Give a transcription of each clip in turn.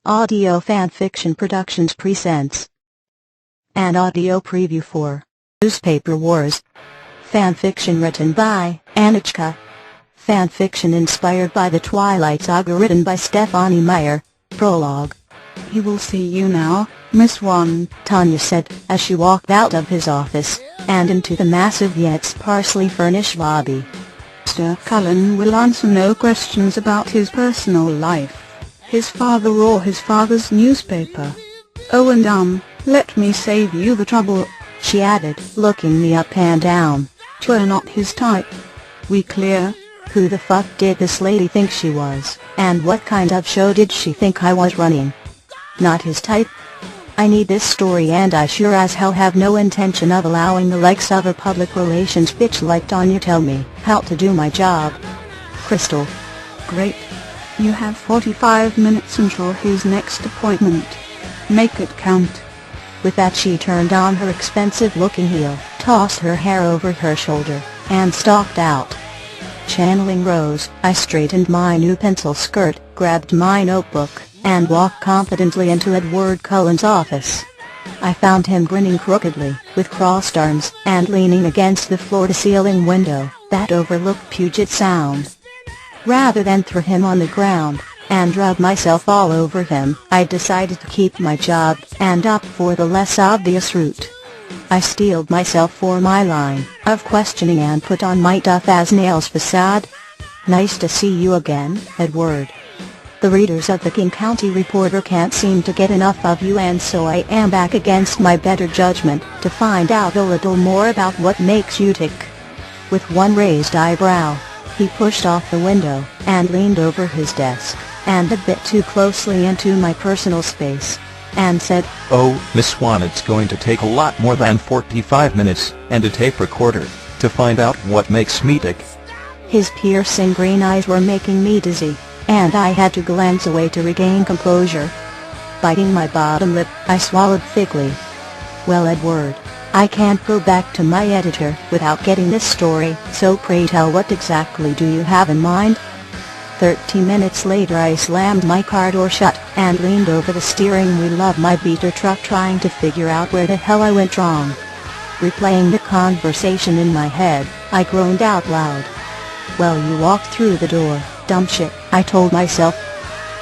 Audio Fanfiction Productions presents an audio preview for Newspaper Wars. Fanfiction written by Annichka. Fanfiction inspired by the Twilight Saga written by Stephanie Meyer. Prologue. "He will see you now, Miss One," Tanya said, as she walked out of his office, and into the massive yet sparsely furnished lobby. "Mr. Cullen will answer no questions about his personal life, his father or his father's newspaper. Oh, and let me save you the trouble," she added, looking me up and down. "You're not his type. We clear?" Who the fuck did this lady think she was, and what kind of show did she think I was running? Not his type? I need this story, and I sure as hell have no intention of allowing the likes of a public relations bitch like Tanya tell me how to do my job. Crystal. "Great. You have 45 minutes until his next appointment. Make it count." With that she turned on her expensive-looking heel, tossed her hair over her shoulder, and stalked out. Channeling Rose, I straightened my new pencil skirt, grabbed my notebook, and walked confidently into Edward Cullen's office. I found him grinning crookedly, with crossed arms, and leaning against the floor-to-ceiling window that overlooked Puget Sound. Rather than throw him on the ground and rub myself all over him, I decided to keep my job and opt for the less obvious route. I steeled myself for my line of questioning and put on my tough-as-nails facade. "Nice to see you again, Edward. The readers of the King County Reporter can't seem to get enough of you, and so I am back against my better judgment to find out a little more about what makes you tick." With one raised eyebrow, he pushed off the window and leaned over his desk, and a bit too closely into my personal space, and said, "Oh, Miss Swan, it's going to take a lot more than 45 minutes, and a tape recorder, to find out what makes me tick." His piercing green eyes were making me dizzy, and I had to glance away to regain composure. Biting my bottom lip, I swallowed thickly. "Well, Edward, I can't go back to my editor without getting this story, so pray tell, what exactly do you have in mind?" 30 minutes later I slammed my car door shut, and leaned over the steering wheel of my beater truck trying to figure out where the hell I went wrong. Replaying the conversation in my head, I groaned out loud. "Well, you walked through the door, dumb shit," I told myself.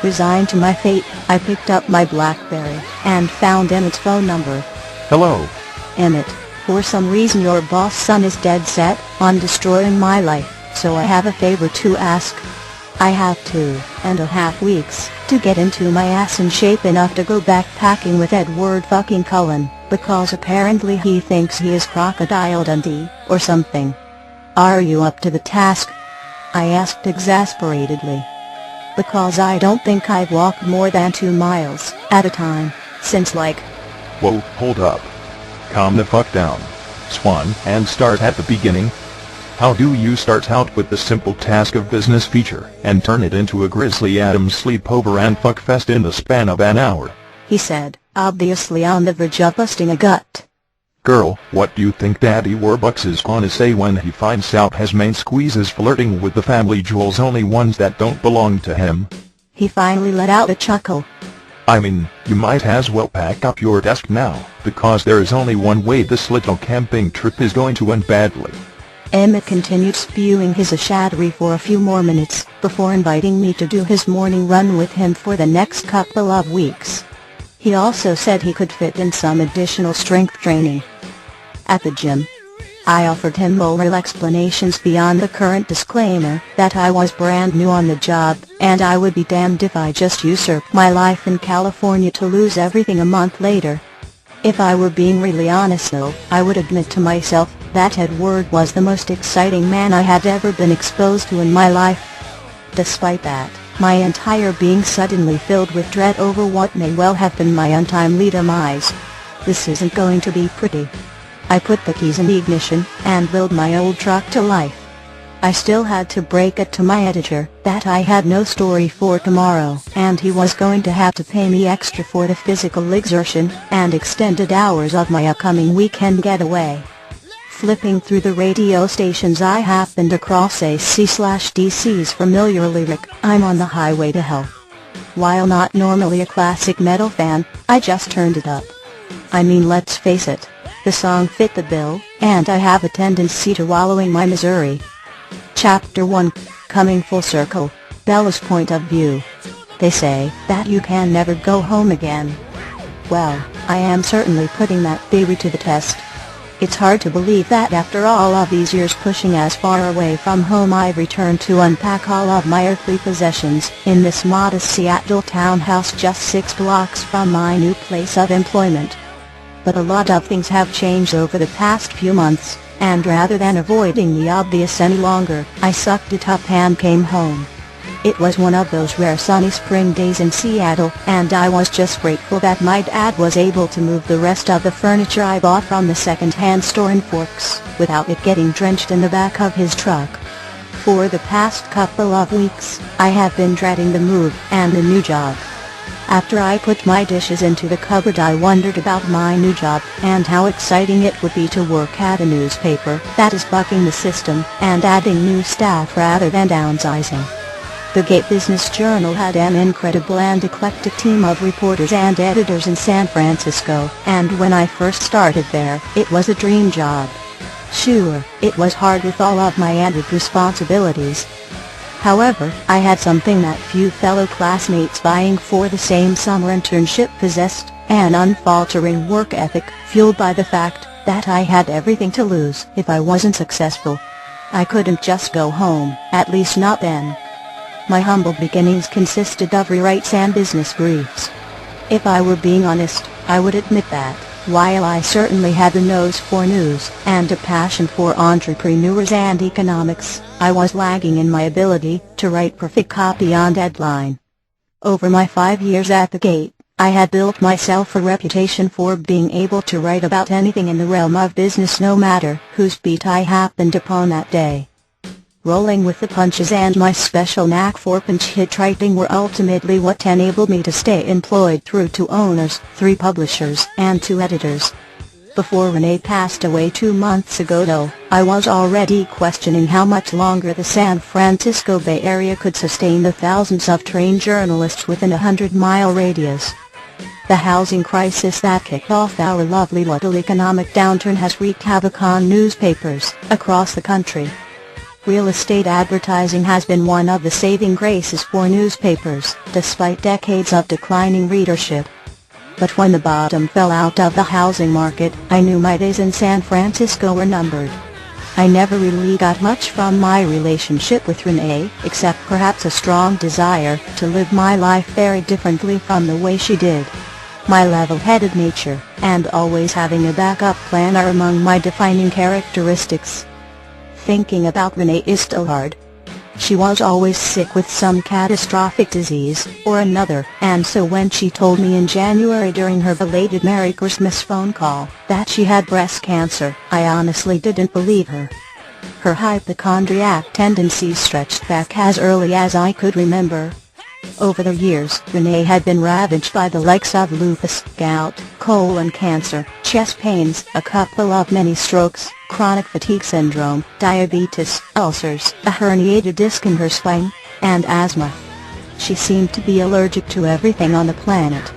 Resigned to my fate, I picked up my BlackBerry, and found Emmett's phone number. "Hello. "Emmett, for some reason your boss son is dead set on destroying my life, so I have a favor to ask. I have 2.5 weeks to get into my ass in shape enough to go backpacking with Edward fucking Cullen, because apparently he thinks he is Crocodile Dundee, or something. Are you up to the task?" I asked exasperatedly. "Because I don't think I've walked more than 2 miles at a time since Whoa, hold up. Calm the fuck down, Swan, and start at the beginning. How do you start out with the simple task of business feature, and turn it into a Grizzly Adams sleepover and fuckfest in the span of an hour?" he said, obviously on the verge of busting a gut. "Girl, what do you think Daddy Warbucks is gonna say when he finds out his main squeeze is flirting with the family jewels, only ones that don't belong to him?" He finally let out a chuckle. "I mean, you might as well pack up your desk now, because there is only one way this little camping trip is going to end badly." Emmett continued spewing his ashattery for a few more minutes, before inviting me to do his morning run with him for the next couple of weeks. He also said he could fit in some additional strength training at the gym. I offered him moral explanations beyond the current disclaimer that I was brand new on the job, and I would be damned if I just usurped my life in California to lose everything a month later. If I were being really honest though, I would admit to myself that Edward was the most exciting man I had ever been exposed to in my life. Despite that, my entire being suddenly filled with dread over what may well have been my untimely demise. This isn't going to be pretty. I put the keys in the ignition, and willed my old truck to life. I still had to break it to my editor that I had no story for tomorrow, and he was going to have to pay me extra for the physical exertion and extended hours of my upcoming weekend getaway. Flipping through the radio stations, I happened across AC/DC's familiar lyric, "I'm on the highway to hell." While not normally a classic metal fan, I just turned it up. I mean, let's face it, the song fit the bill, and I have a tendency to wallowing my misery. Chapter 1, Coming Full Circle, Bella's Point of View. They say that you can never go home again. Well, I am certainly putting that theory to the test. It's hard to believe that after all of these years pushing as far away from home I've returned to unpack all of my earthly possessions in this modest Seattle townhouse just 6 blocks from my new place of employment. But a lot of things have changed over the past few months, and rather than avoiding the obvious any longer, I sucked it up and came home. It was one of those rare sunny spring days in Seattle, and I was just grateful that my dad was able to move the rest of the furniture I bought from the second-hand store in Forks, without it getting drenched in the back of his truck. For the past couple of weeks, I have been dreading the move and the new job. After I put my dishes into the cupboard I wondered about my new job and how exciting it would be to work at a newspaper that is bucking the system and adding new staff rather than downsizing. The Gate Business Journal had an incredible and eclectic team of reporters and editors in San Francisco, and when I first started there, it was a dream job. Sure, it was hard with all of my added responsibilities. However, I had something that few fellow classmates vying for the same summer internship possessed, an unfaltering work ethic, fueled by the fact that I had everything to lose if I wasn't successful. I couldn't just go home, at least not then. My humble beginnings consisted of rewrites and business briefs. If I were being honest, I would admit that, while I certainly had the nose for news and a passion for entrepreneurs and economics, I was lagging in my ability to write perfect copy on deadline. Over my 5 years at the Gate, I had built myself a reputation for being able to write about anything in the realm of business no matter whose beat I happened upon that day. Rolling with the punches and my special knack for pinch-hit writing were ultimately what enabled me to stay employed through 2 owners, 3 publishers, and 2 editors. Before Renee passed away 2 months ago though, I was already questioning how much longer the San Francisco Bay Area could sustain the thousands of trained journalists within a 100-mile radius. The housing crisis that kicked off our lovely little economic downturn has wreaked havoc on newspapers across the country. Real estate advertising has been one of the saving graces for newspapers, despite decades of declining readership. But when the bottom fell out of the housing market, I knew my days in San Francisco were numbered. I never really got much from my relationship with Renee, except perhaps a strong desire to live my life very differently from the way she did. My level-headed nature, and always having a backup plan are among my defining characteristics. Thinking about Renee is still hard. She was always sick with some catastrophic disease or another, and so when she told me in January during her belated Merry Christmas phone call that she had breast cancer, I honestly didn't believe her. Her hypochondriac tendencies stretched back as early as I could remember. Over the years, Renee had been ravaged by the likes of lupus, gout, colon cancer, chest pains, a couple of many strokes, chronic fatigue syndrome, diabetes, ulcers, a herniated disc in her spine, and asthma. She seemed to be allergic to everything on the planet.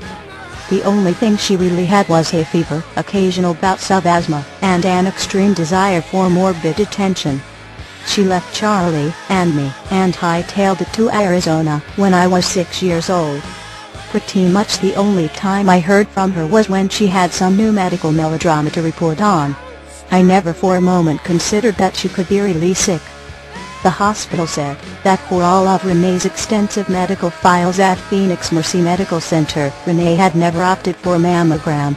The only thing she really had was hay fever, occasional bouts of asthma, and an extreme desire for morbid attention. She left Charlie and me and hightailed it to Arizona when I was 6 years old. Pretty much the only time I heard from her was when she had some new medical melodrama to report on. I never for a moment considered that she could be really sick. The hospital said that for all of Renee's extensive medical files at Phoenix Mercy Medical Center, Renee had never opted for a mammogram.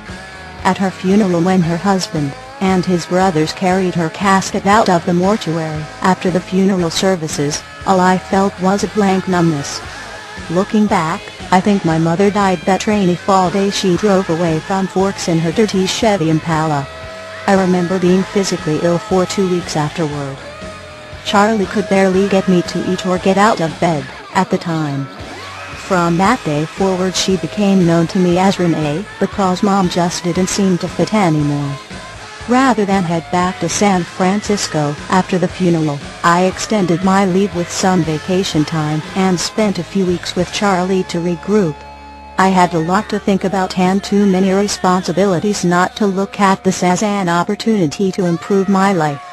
At her funeral, when her husband and his brothers carried her casket out of the mortuary after the funeral services, all I felt was a blank numbness. Looking back, I think my mother died that rainy fall day she drove away from Forks in her dirty Chevy Impala. I remember being physically ill for 2 weeks afterward. Charlie could barely get me to eat or get out of bed at the time. From that day forward she became known to me as Renee, because Mom just didn't seem to fit anymore. Rather than head back to San Francisco after the funeral, I extended my leave with some vacation time and spent a few weeks with Charlie to regroup. I had a lot to think about and too many responsibilities not to look at this as an opportunity to improve my life.